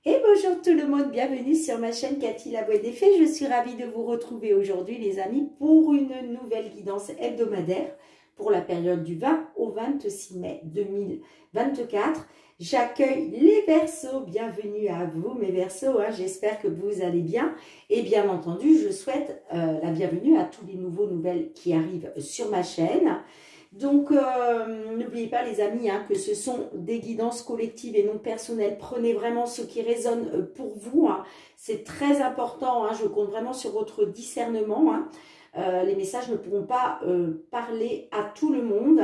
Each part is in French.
Et bonjour tout le monde, bienvenue sur ma chaîne Cathy la Voix des Fées. Je suis ravie de vous retrouver aujourd'hui les amis pour une nouvelle guidance hebdomadaire pour la période du 20 au 26 mai 2024. J'accueille les Verseaux, bienvenue à vous mes Verseaux, j'espère que vous allez bien. Et bien entendu, je souhaite la bienvenue à tous les nouvelles qui arrivent sur ma chaîne. Donc, n'oubliez pas les amis que ce sont des guidances collectives et non personnelles. Prenez vraiment ce qui résonne pour vous. C'est très important. Je compte vraiment sur votre discernement. Les messages ne pourront pas parler à tout le monde.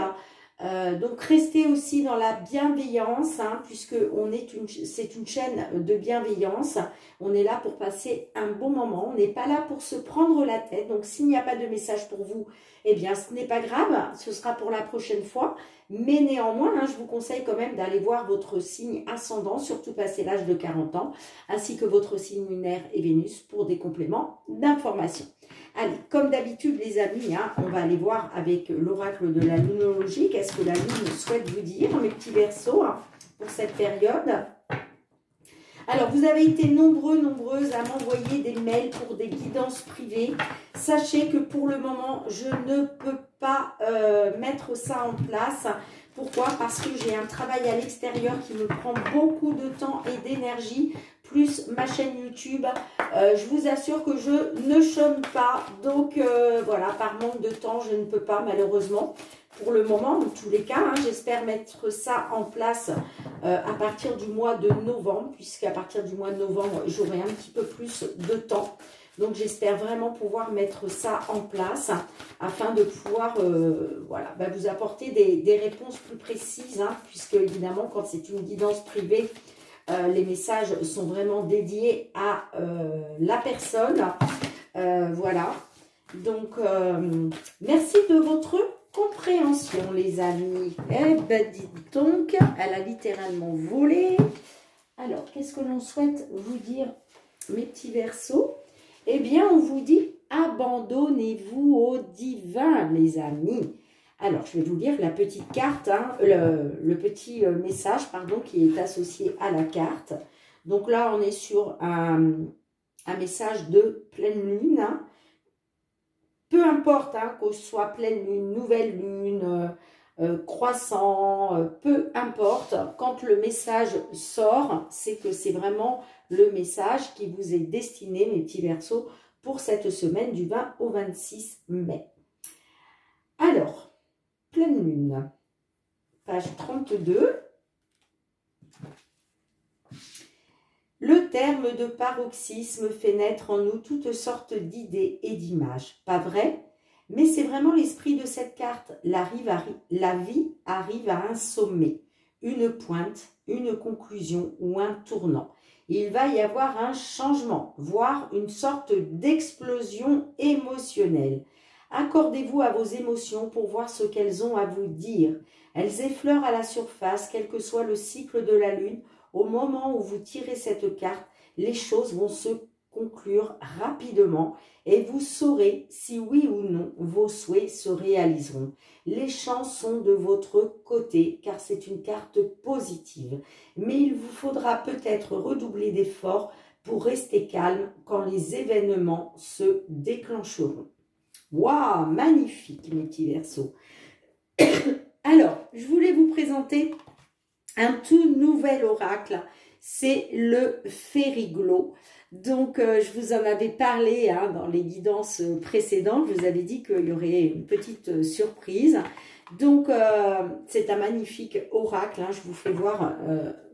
Donc, restez aussi dans la bienveillance, puisque c'est une chaîne de bienveillance. On est là pour passer un bon moment. On n'est pas là pour se prendre la tête. Donc, s'il n'y a pas de message pour vous, eh bien, ce n'est pas grave, ce sera pour la prochaine fois. Mais néanmoins, je vous conseille quand même d'aller voir votre signe ascendant, surtout passé l'âge de 40 ans, ainsi que votre signe lunaire et Vénus pour des compléments d'information. Allez, comme d'habitude les amis, on va aller voir avec l'oracle de la lunologie, qu'est-ce que la lune souhaite vous dire, mes petits Verseaux, pour cette période. Alors, vous avez été nombreuses à m'envoyer des mails pour des guidances privées. Sachez que pour le moment, je ne peux pas mettre ça en place. Pourquoi? Parce que j'ai un travail à l'extérieur qui me prend beaucoup de temps et d'énergie, plus ma chaîne YouTube. Je vous assure que je ne chôme pas. Donc, voilà, par manque de temps, je ne peux pas malheureusement. Pour le moment, dans tous les cas, j'espère mettre ça en place à partir du mois de novembre, puisqu'à partir du mois de novembre, j'aurai un petit peu plus de temps. Donc, j'espère vraiment pouvoir mettre ça en place afin de pouvoir voilà, vous apporter des réponses plus précises, puisque évidemment, quand c'est une guidance privée, les messages sont vraiment dédiés à la personne. Voilà. Donc, merci de votre compréhension, les amis. Eh ben, dites donc, elle a littéralement volé. Alors, qu'est-ce que l'on souhaite vous dire, mes petits Verseaux? Eh bien, on vous dit, abandonnez-vous au divin, les amis. Alors, je vais vous lire la petite carte, le petit message, pardon, qui est associé à la carte. Donc là, on est sur un message de pleine lune, Peu importe que ce soit pleine lune, nouvelle lune, croissant, peu importe, quand le message sort, c'est que c'est vraiment le message qui vous est destiné, mes petits Verseaux, pour cette semaine du 20 au 26 mai. Alors, pleine lune, page 32. Le terme de paroxysme fait naître en nous toutes sortes d'idées et d'images. Pas vrai? Mais c'est vraiment l'esprit de cette carte. La vie arrive à un sommet, une pointe, une conclusion ou un tournant. Il va y avoir un changement, voire une sorte d'explosion émotionnelle. Accordez-vous à vos émotions pour voir ce qu'elles ont à vous dire. Elles effleurent à la surface, quel que soit le cycle de la lune. Au moment où vous tirez cette carte, les choses vont se conclure rapidement et vous saurez si oui ou non vos souhaits se réaliseront. Les chances sont de votre côté car c'est une carte positive. Mais il vous faudra peut-être redoubler d'efforts pour rester calme quand les événements se déclencheront. Waouh, magnifique mes petits Verseaux. Alors, je voulais vous présenter un tout nouvel oracle, c'est le Fériglo. Donc, je vous en avais parlé dans les guidances précédentes. Je vous avais dit qu'il y aurait une petite surprise. Donc, c'est un magnifique oracle. Je vous fais voir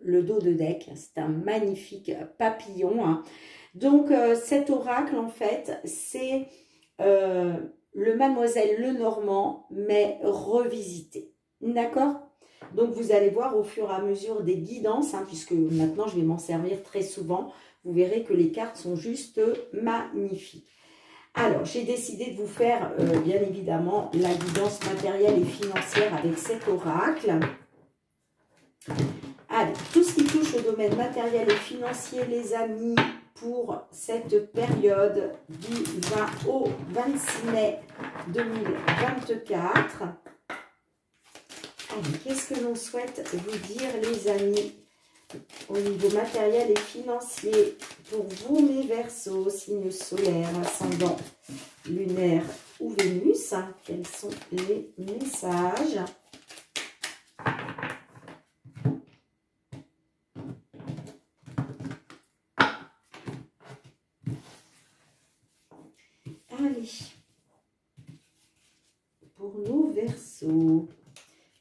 le dos de deck. C'est un magnifique papillon. Donc, cet oracle, en fait, c'est le Mademoiselle Lenormand, mais revisité. D'accord ? Donc, vous allez voir au fur et à mesure des guidances, puisque maintenant, je vais m'en servir très souvent. Vous verrez que les cartes sont juste magnifiques. Alors, j'ai décidé de vous faire, bien évidemment, la guidance matérielle et financière avec cet oracle. Allez, tout ce qui touche au domaine matériel et financier, les amis, pour cette période du 20 au 26 mai 2024. Allez, qu'est-ce que l'on souhaite vous dire, les amis? au niveau matériel et financier pour vous, mes Verseaux, signe solaire, ascendant, lunaire ou Vénus. Quels sont les messages? Allez, pour nos Verseaux,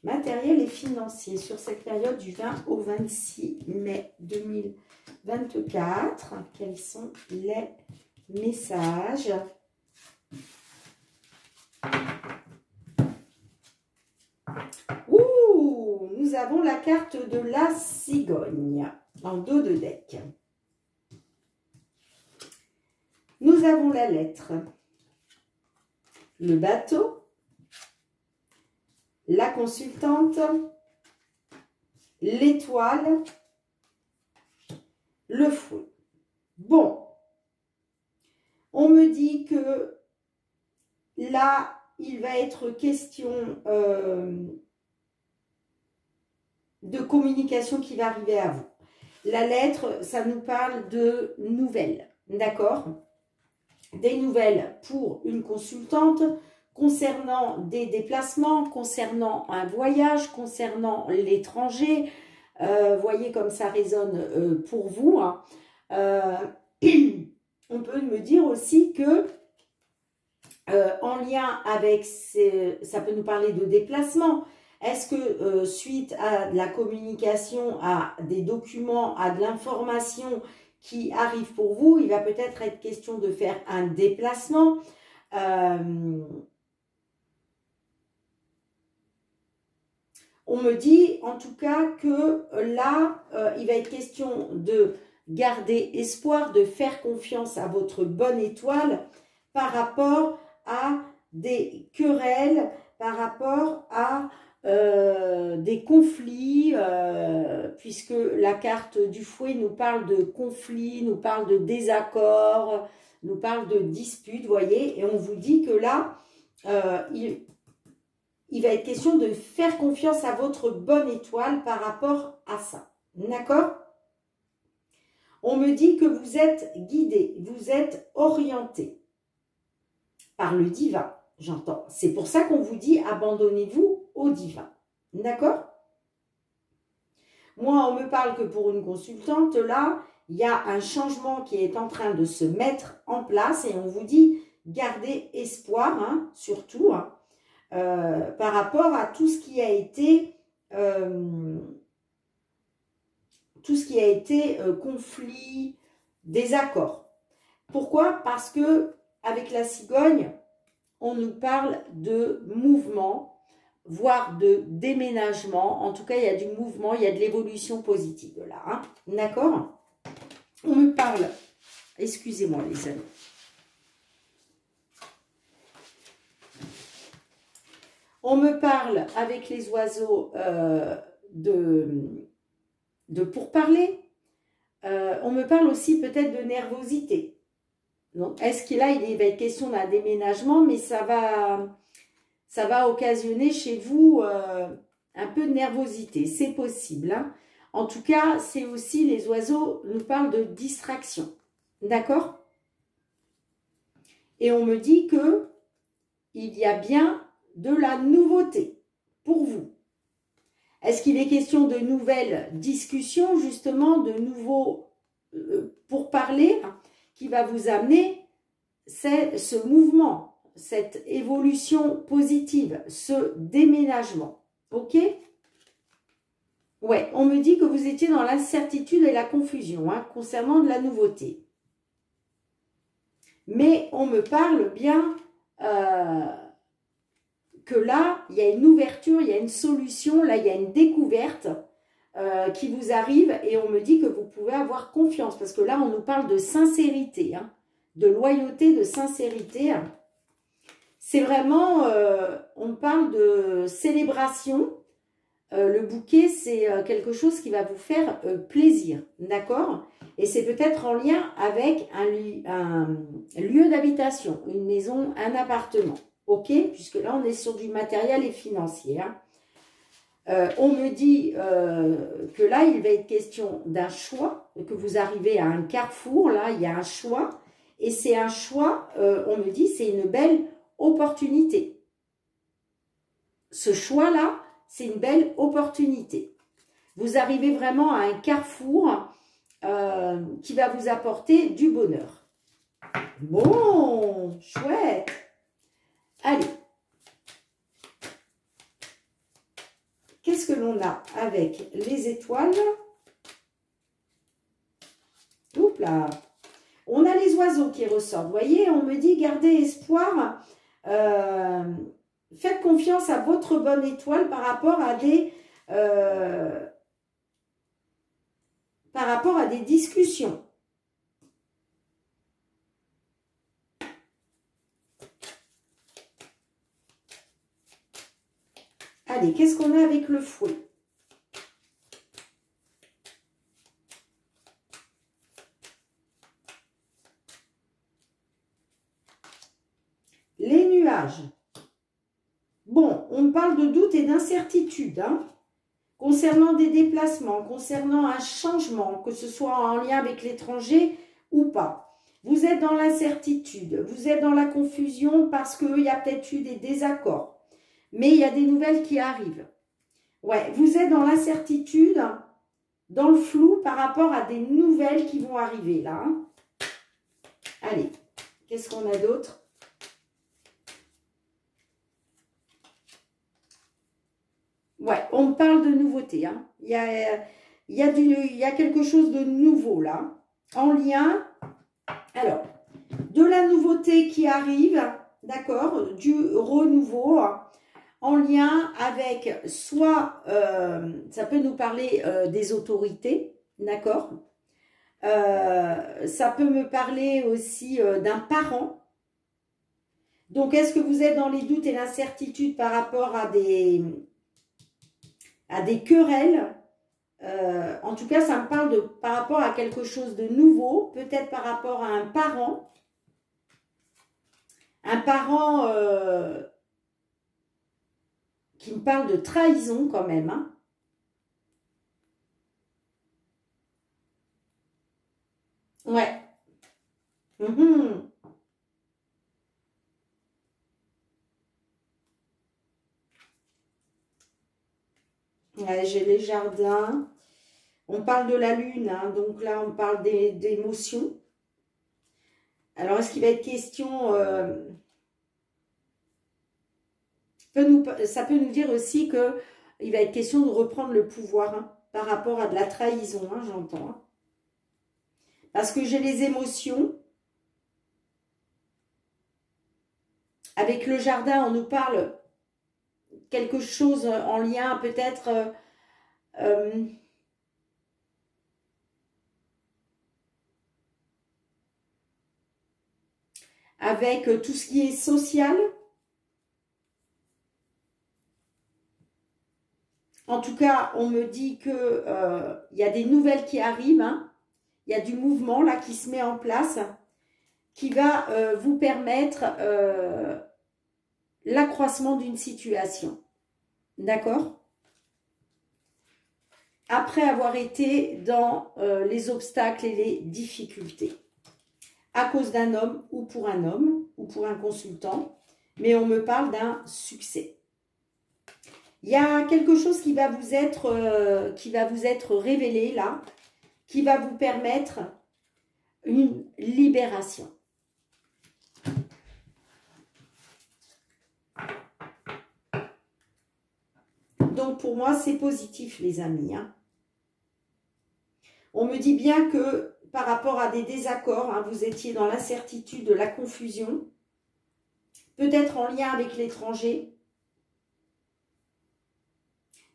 matériel et financier sur cette période du 20 au 26 mai 2024. Quels sont les messages? Ouh, nous avons la carte de la cigogne en dos de deck. Nous avons la lettre, le bateau, la consultante, l'étoile, le fouet. Bon, on me dit que là, il va être question de communication qui va arriver à vous. La lettre, ça nous parle de nouvelles, d'accord? Des nouvelles pour une consultante, concernant des déplacements, concernant un voyage, concernant l'étranger. Voyez comme ça résonne pour vous. Hein. On peut me dire aussi que en lien avec, ça peut nous parler de déplacement. Est-ce que suite à de la communication, à des documents, à de l'information qui arrive pour vous, il va peut-être être question de faire un déplacement. On me dit en tout cas que là, il va être question de garder espoir, de faire confiance à votre bonne étoile par rapport à des querelles, par rapport à des conflits, puisque la carte du fouet nous parle de conflits, nous parle de désaccords, nous parle de disputes, voyez, et on vous dit que là, il va être question de faire confiance à votre bonne étoile par rapport à ça. D'accord? On me dit que vous êtes guidé, vous êtes orienté par le divin, j'entends. C'est pour ça qu'on vous dit abandonnez-vous au divin. D'accord? Moi, on me parle que pour une consultante, là, il y a un changement qui est en train de se mettre en place et on vous dit gardez espoir, hein, surtout, hein. Par rapport à tout ce qui a été conflit, désaccord. Pourquoi? Parce que avec la cigogne, on nous parle de mouvement, voire de déménagement. En tout cas, il y a du mouvement, il y a de l'évolution positive là. Hein. D'accord? On me parle, excusez-moi les amis. On me parle avec les oiseaux de pourparler. On me parle aussi peut-être de nervosité. Donc, est-ce qu'il va être question d'un déménagement, mais ça va occasionner chez vous un peu de nervosité. C'est possible. Hein. En tout cas, c'est aussi, les oiseaux nous parlent de distraction. D'accord? Et on me dit que il y a bien de la nouveauté pour vous. Est-ce qu'il est question de nouvelles discussions, justement, de nouveaux pourparlers qui va vous amener ce mouvement, cette évolution positive, ce déménagement. Ok? Ouais, on me dit que vous étiez dans l'incertitude et la confusion hein, concernant de la nouveauté. Mais on me parle bien que là, il y a une ouverture, il y a une solution, là, il y a une découverte qui vous arrive et on me dit que vous pouvez avoir confiance parce que là, on nous parle de sincérité, hein, de loyauté, de sincérité. C'est vraiment, on parle de célébration. Le bouquet, c'est quelque chose qui va vous faire plaisir, d'accord? Et c'est peut-être en lien avec un lieu d'habitation, une maison, un appartement. Ok, puisque là, on est sur du matériel et financier. Hein. On me dit que là, il va être question d'un choix, que vous arrivez à un carrefour, là, il y a un choix, et c'est un choix, on me dit, c'est une belle opportunité. Ce choix-là, c'est une belle opportunité. Vous arrivez vraiment à un carrefour qui va vous apporter du bonheur. Bon, chouette. Allez. Qu'est-ce que l'on a avec les étoiles? Oups là. On a les oiseaux qui ressortent. Vous voyez, on me dit, gardez espoir. Faites confiance à votre bonne étoile par rapport à des discussions. Allez, qu'est-ce qu'on a avec le fouet? Les nuages. Bon, on parle de doute et d'incertitude, hein, concernant des déplacements, concernant un changement, que ce soit en lien avec l'étranger ou pas. Vous êtes dans l'incertitude, vous êtes dans la confusion parce qu'il y a peut-être eu des désaccords. Mais il y a des nouvelles qui arrivent. Ouais, vous êtes dans l'incertitude, dans le flou par rapport à des nouvelles qui vont arriver là. Hein. Allez, qu'est-ce qu'on a d'autre? Ouais, on parle de nouveauté. Hein. Il y a quelque chose de nouveau là, en lien. Alors, de la nouveauté qui arrive, d'accord, du renouveau, en lien avec soit, ça peut nous parler des autorités, d'accord, ça peut me parler aussi d'un parent. Donc, est-ce que vous êtes dans les doutes et l'incertitude par rapport à des querelles? En tout cas, ça me parle par rapport à quelque chose de nouveau, peut-être par rapport à un parent. Un parent qui me parle de trahison quand même. Hein. Ouais. Mmh. Ouais, j'ai les jardins. On parle de la lune, hein, donc là, on parle d'émotions. Alors, est-ce qu'il va être question... ça peut nous dire aussi qu'il va être question de reprendre le pouvoir hein, par rapport à de la trahison, hein, j'entends. Hein. Parce que j'ai les émotions. Avec le jardin, on nous parle quelque chose en lien peut-être... avec tout ce qui est social. En tout cas, on me dit que y a des nouvelles qui arrivent. Hein. Il y a du mouvement là qui se met en place qui va vous permettre l'accroissement d'une situation. D'accord? Après avoir été dans les obstacles et les difficultés. À cause d'un homme ou pour un consultant. Mais on me parle d'un succès. Il y a quelque chose qui va vous être révélé là, qui va vous permettre une libération. Donc pour moi, c'est positif les amis. Hein. On me dit bien que par rapport à des désaccords, hein, vous étiez dans l'incertitude, la confusion, peut-être en lien avec l'étranger.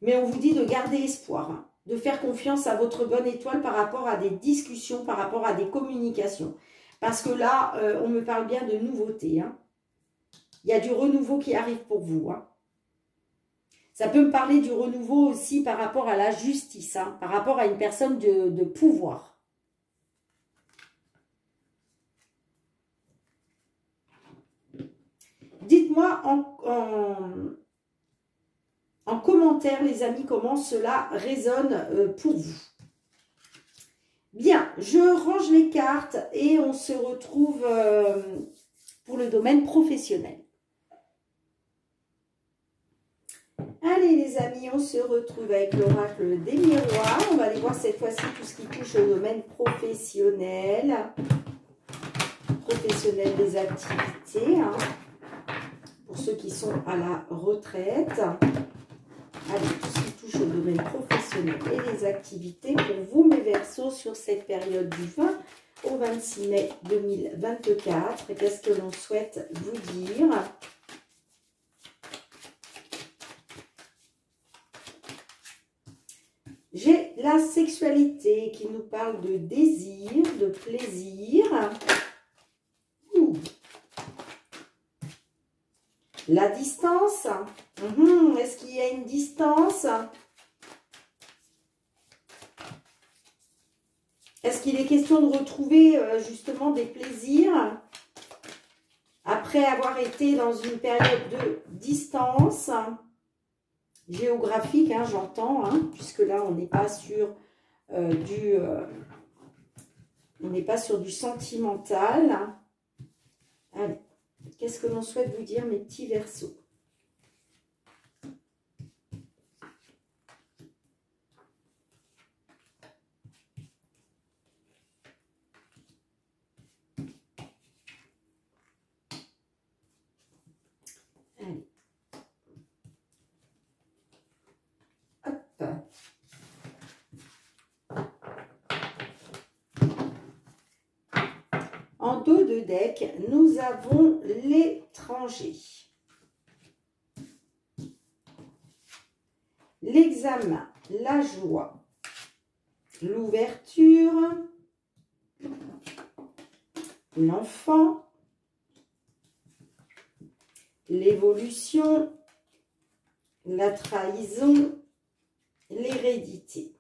Mais on vous dit de garder espoir, hein, de faire confiance à votre bonne étoile par rapport à des discussions, par rapport à des communications. Parce que là, on me parle bien de nouveautés. Hein. Il y a du renouveau qui arrive pour vous. Hein. Ça peut me parler du renouveau aussi par rapport à la justice, hein, par rapport à une personne de pouvoir. Dites-moi en commentaire, les amis, comment cela résonne pour vous. Bien, je range les cartes et on se retrouve pour le domaine professionnel. Allez les amis, on se retrouve avec l'oracle des miroirs. On va aller voir cette fois-ci tout ce qui touche au domaine professionnel. Professionnel des activités. Hein, pour ceux qui sont à la retraite. Allez, tout ce qui touche au domaine professionnel et les activités pour vous mes Verseaux sur cette période du 20 au 26 mai 2024. Qu'est-ce que l'on souhaite vous dire ? J'ai la sexualité qui nous parle de désir, de plaisir. La distance. Est-ce qu'il y a une distance? Est-ce qu'il est question de retrouver justement des plaisirs après avoir été dans une période de distance géographique, hein, j'entends, hein, puisque là on n'est pas sur du sentimental. Allez, qu'est-ce que l'on souhaite vous dire, mes petits Verseaux? Allez. Hop. En dos de deck, nous avons l'étranger. L'examen, la joie, l'ouverture, l'enfant, l'évolution, la trahison, l'hérédité.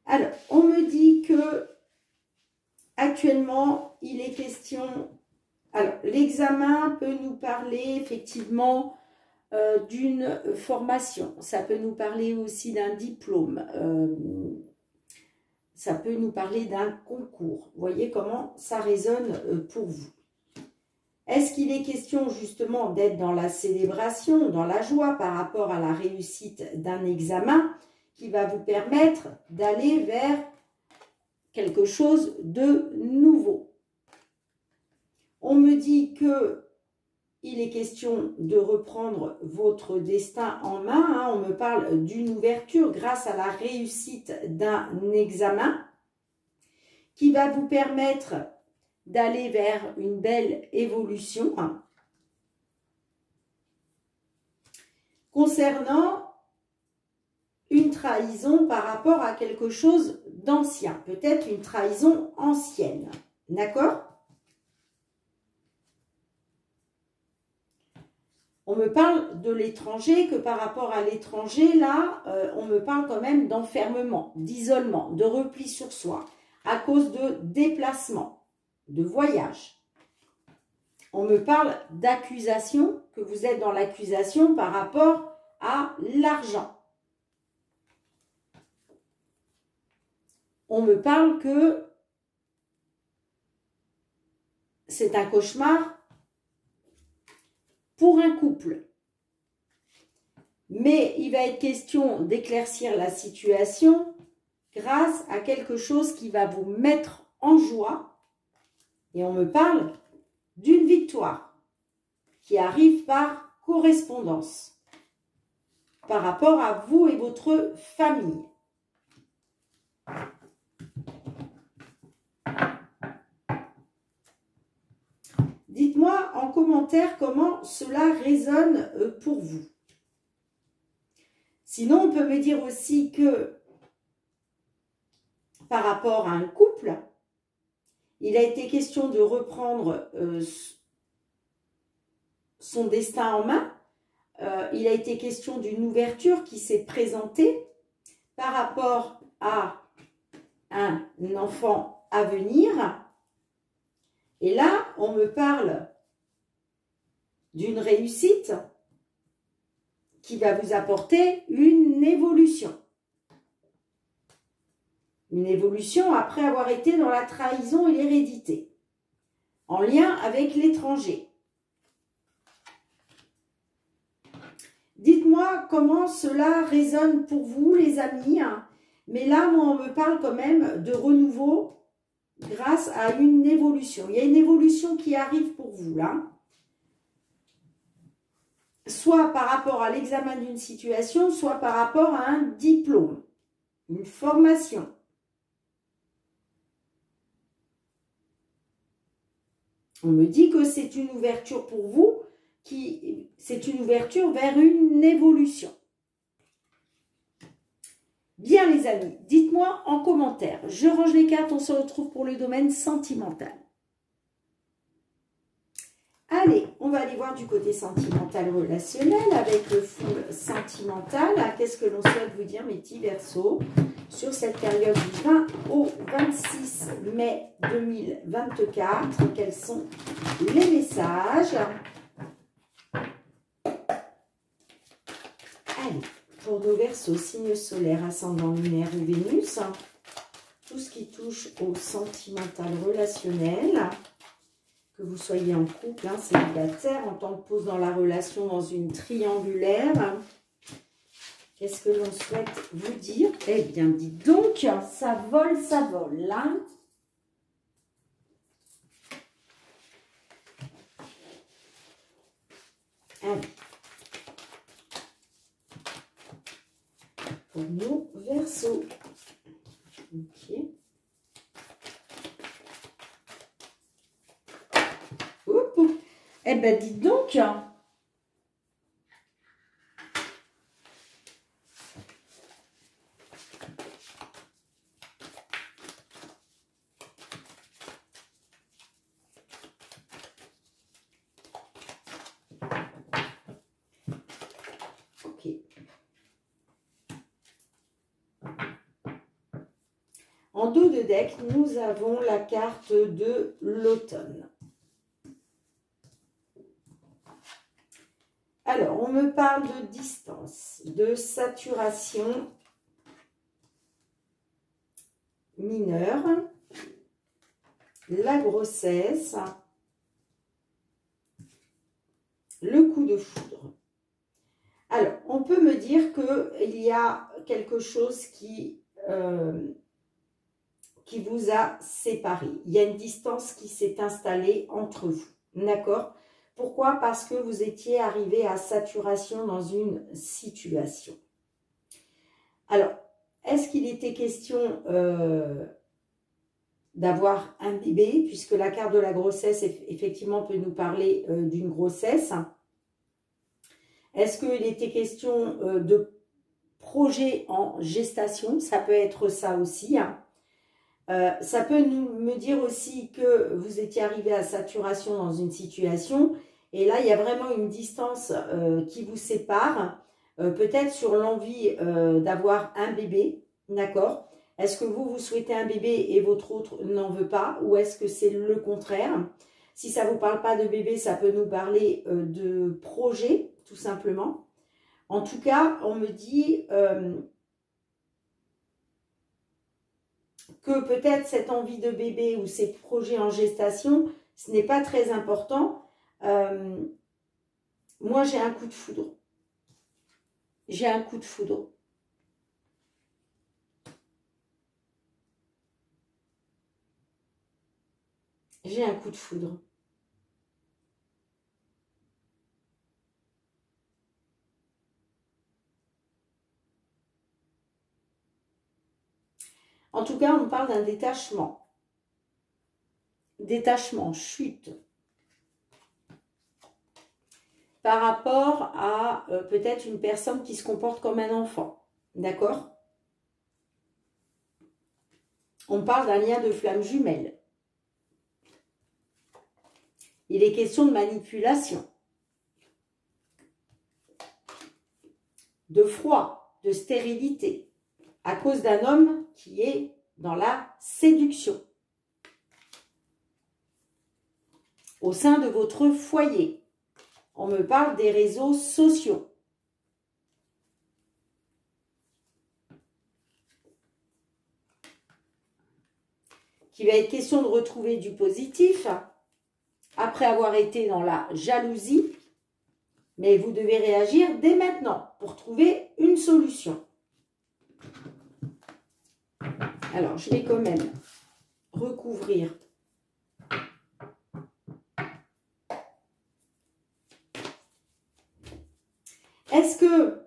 Alors, on me dit que actuellement, il est question... Alors, l'examen peut nous parler effectivement d'une formation. Ça peut nous parler aussi d'un diplôme. Ça peut nous parler d'un concours. Vous voyez comment ça résonne pour vous. Est-ce qu'il est question justement d'être dans la célébration, dans la joie par rapport à la réussite d'un examen qui va vous permettre d'aller vers quelque chose de nouveau? On me dit que il est question de reprendre votre destin en main. Hein. On me parle d'une ouverture grâce à la réussite d'un examen qui va vous permettre d'aller vers une belle évolution. Hein. Concernant une trahison par rapport à quelque chose d'ancien, peut-être une trahison ancienne. D'accord ? On me parle de l'étranger, que par rapport à l'étranger, là, on me parle quand même d'enfermement, d'isolement, de repli sur soi, à cause de déplacement, de voyage. On me parle d'accusation, que vous êtes dans l'accusation par rapport à l'argent. On me parle que c'est un cauchemar pour un couple. Mais il va être question d'éclaircir la situation grâce à quelque chose qui va vous mettre en joie. Et on me parle d'une victoire qui arrive par correspondance par rapport à vous et votre famille. Dites-moi en commentaire comment cela résonne pour vous. Sinon, on peut me dire aussi que par rapport à un couple, il a été question de reprendre son destin en main. Il a été question d'une ouverture qui s'est présentée par rapport à un enfant à venir. Et là, on me parle d'une réussite qui va vous apporter une évolution. Une évolution après avoir été dans la trahison et l'hérédité, en lien avec l'étranger. Dites-moi comment cela résonne pour vous, les amis. Mais là, moi, on me parle quand même de renouveau grâce à une évolution. Il y a une évolution qui arrive pour vous, là. Soit par rapport à l'examen d'une situation, soit par rapport à un diplôme, une formation. On me dit que c'est une ouverture pour vous, c'est une ouverture vers une évolution. Bien les amis, dites-moi en commentaire. Je range les cartes, on se retrouve pour le domaine sentimental. Allez, on va aller voir du côté sentimental relationnel avec le full sentimental. Qu'est-ce que l'on souhaite vous dire mes petits Verseaux sur cette période du 20 au 26 mai 2024? Quels sont les messages? Allez, pour nos Verseaux, signe solaire, ascendant lunaire ou Vénus, tout ce qui touche au sentimental relationnel, que vous soyez en couple, célibataire, en tant que pause dans la relation, dans une triangulaire. Qu'est-ce que l'on souhaite vous dire? Eh bien, dites donc, ça vole, là. Allez. Pour nos Verseaux. Ok. Eh bien, dites donc. Ok. En dos de deck, nous avons la carte de l'automne. Alors, on me parle de distance, de saturation mineure, la grossesse, le coup de foudre. Alors, on peut me dire qu'il y a quelque chose qui vous a séparé. Il y a une distance qui s'est installée entre vous. D'accord ? Pourquoi? Parce que vous étiez arrivé à saturation dans une situation. Alors, est-ce qu'il était question d'avoir un bébé? Puisque la carte de la grossesse, effectivement, peut nous parler d'une grossesse. Est-ce qu'il était question de projet en gestation? Ça peut être ça aussi. Ça peut me dire aussi que vous étiez arrivé à saturation dans une situation et là il y a vraiment une distance qui vous sépare, peut-être sur l'envie d'avoir un bébé, d'accord? Est-ce que vous souhaitez un bébé et votre autre n'en veut pas, ou est-ce que c'est le contraire? Si ça ne vous parle pas de bébé, ça peut nous parler de projet, tout simplement. En tout cas, on me dit que peut-être cette envie de bébé ou ces projets en gestation, ce n'est pas très important. Moi, j'ai un coup de foudre. J'ai un coup de foudre. J'ai un coup de foudre. En tout cas, on parle d'un détachement. Détachement, chute. Par rapport à peut-être une personne qui se comporte comme un enfant. D'accord? On parle d'un lien de flamme jumelle. Il est question de manipulation. De froid, de stérilité. À cause d'un homme qui est dans la séduction. Au sein de votre foyer. On me parle des réseaux sociaux. Qu'il va être question de retrouver du positif après avoir été dans la jalousie. Mais vous devez réagir dès maintenant pour trouver une solution. Alors, je vais quand même recouvrir. Est-ce que,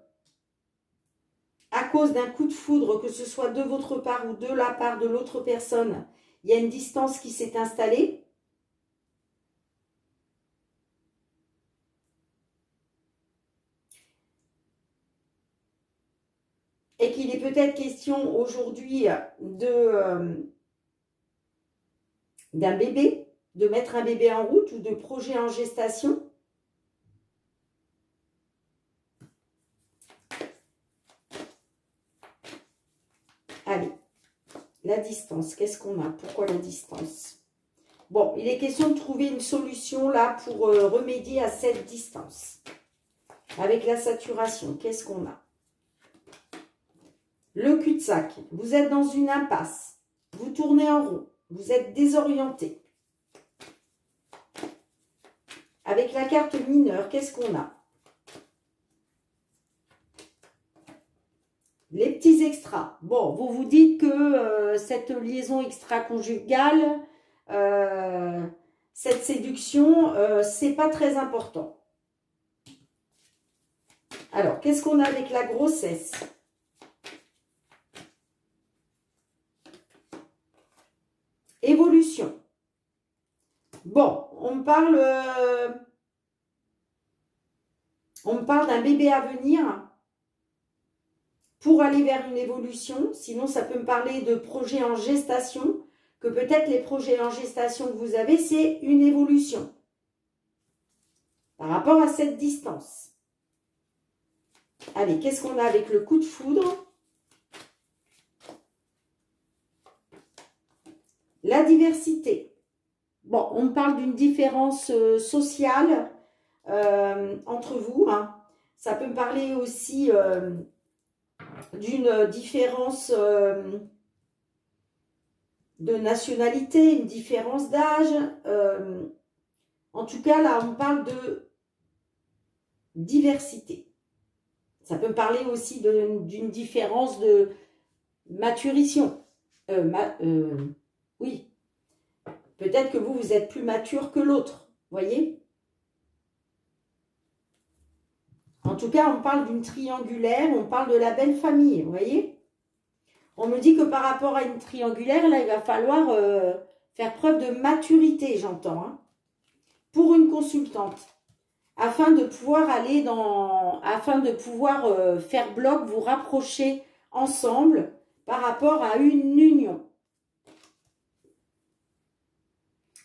à cause d'un coup de foudre, que ce soit de votre part ou de la part de l'autre personne, il y a une distance qui s'est installée? Et qu'il est peut-être question aujourd'hui d'un bébé, de mettre un bébé en route ou de projet en gestation. Allez, la distance, qu'est-ce qu'on a? Pourquoi la distance? Bon, il est question de trouver une solution là pour remédier à cette distance. Avec la saturation, qu'est-ce qu'on a? Le cul-de-sac, vous êtes dans une impasse, vous tournez en rond, vous êtes désorienté. Avec la carte mineure, qu'est-ce qu'on a? Les petits extras. Bon, vous vous dites que cette liaison extra-conjugale, cette séduction, c'est pas très important. Alors, qu'est-ce qu'on a avec la grossesse? Évolution. Bon, on me parle d'un bébé à venir pour aller vers une évolution. Sinon, ça peut me parler de projets en gestation, que peut-être les projets en gestation que vous avez, c'est une évolution par rapport à cette distance. Allez, qu'est-ce qu'on a avec le coup de foudre? La diversité. Bon, on me parle d'une différence sociale entre vous. Hein. Ça peut me parler aussi d'une différence de nationalité, une différence d'âge. En tout cas, là, on parle de diversité. Ça peut me parler aussi d'une différence de maturation. Oui. Peut-être que vous êtes plus mature que l'autre. Voyez? En tout cas, on parle d'une triangulaire, on parle de la belle famille. Vous voyez? On me dit que par rapport à une triangulaire, là, il va falloir faire preuve de maturité, j'entends. Hein, pour une consultante. Afin de pouvoir aller dans... Afin de pouvoir faire bloc, vous rapprocher ensemble par rapport à une union.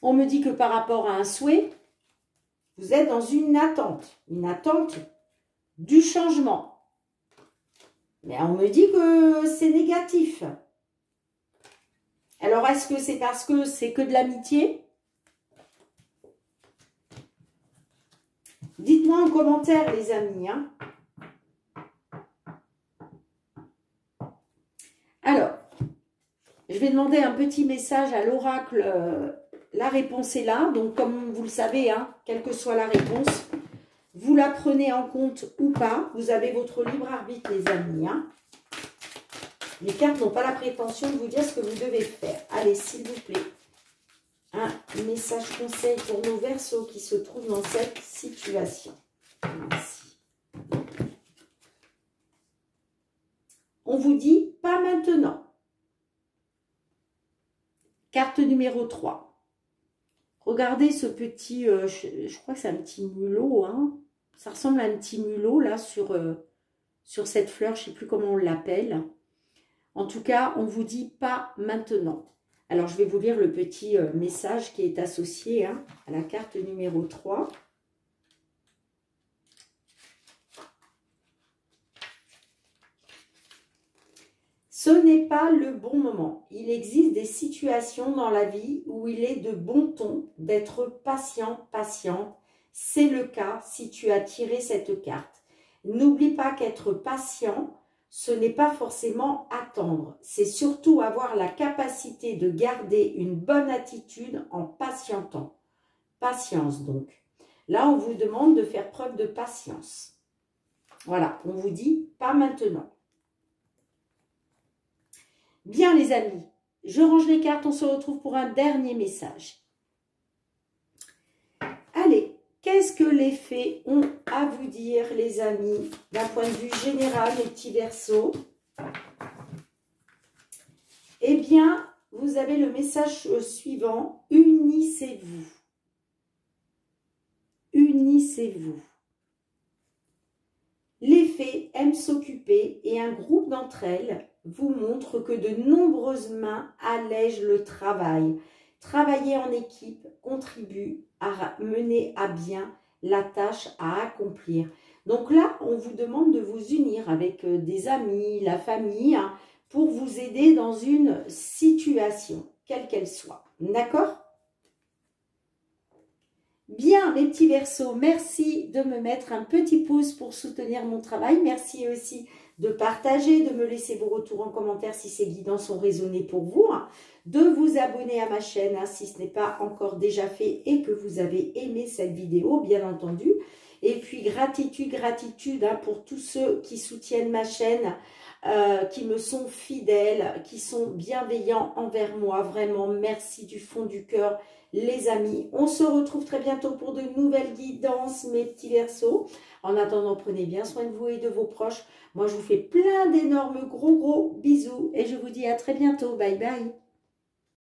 On me dit que par rapport à un souhait, vous êtes dans une attente du changement. Mais on me dit que c'est négatif. Alors, est-ce que c'est parce que c'est que de l'amitié? Dites-moi en commentaire, les amis. Hein. Alors, je vais demander un petit message à l'oracle. La réponse est là. Donc, comme vous le savez, hein, quelle que soit la réponse, vous la prenez en compte ou pas. Vous avez votre libre arbitre, les amis. Hein. Les cartes n'ont pas la prétention de vous dire ce que vous devez faire. Allez, s'il vous plaît. Un message conseil pour nos Verseaux qui se trouvent dans cette situation. Merci. On vous dit pas maintenant. Carte numéro 3. Regardez ce petit, je crois que c'est un petit mulot. Hein. Ça ressemble à un petit mulot là sur cette fleur. Je ne sais plus comment on l'appelle. En tout cas, on vous dit pas maintenant. Alors, je vais vous lire le petit message qui est associé hein, à la carte numéro 3. Ce n'est pas le bon moment. Il existe des situations dans la vie où il est de bon ton d'être patient, patiente. C'est le cas si tu as tiré cette carte. N'oublie pas qu'être patient, ce n'est pas forcément attendre. C'est surtout avoir la capacité de garder une bonne attitude en patientant. Patience donc. Là, on vous demande de faire preuve de patience. Voilà, on vous dit pas maintenant. Bien les amis, je range les cartes, on se retrouve pour un dernier message. Allez, qu'est-ce que les fées ont à vous dire les amis, d'un point de vue général, les petits Verseaux? Eh bien, vous avez le message suivant, unissez-vous. Unissez-vous. Les fées aiment s'occuper et un groupe d'entre elles vous montre que de nombreuses mains allègent le travail. Travailler en équipe contribue à mener à bien la tâche à accomplir. Donc là, on vous demande de vous unir avec des amis, la famille, hein, pour vous aider dans une situation, quelle qu'elle soit. D'accord ? Bien, mes petits Verseaux, merci de me mettre un petit pouce pour soutenir mon travail. Merci aussi de partager, de me laisser vos retours en commentaire si ces guidances ont résonné pour vous. Hein, de vous abonner à ma chaîne hein, si ce n'est pas encore déjà fait et que vous avez aimé cette vidéo, bien entendu. Et puis, gratitude hein, pour tous ceux qui soutiennent ma chaîne, qui me sont fidèles, qui sont bienveillants envers moi. Vraiment, merci du fond du cœur. Les amis, on se retrouve très bientôt pour de nouvelles guidances, mes petits Verseaux. En attendant, prenez bien soin de vous et de vos proches. Moi, je vous fais plein d'énormes gros bisous et je vous dis à très bientôt. Bye bye.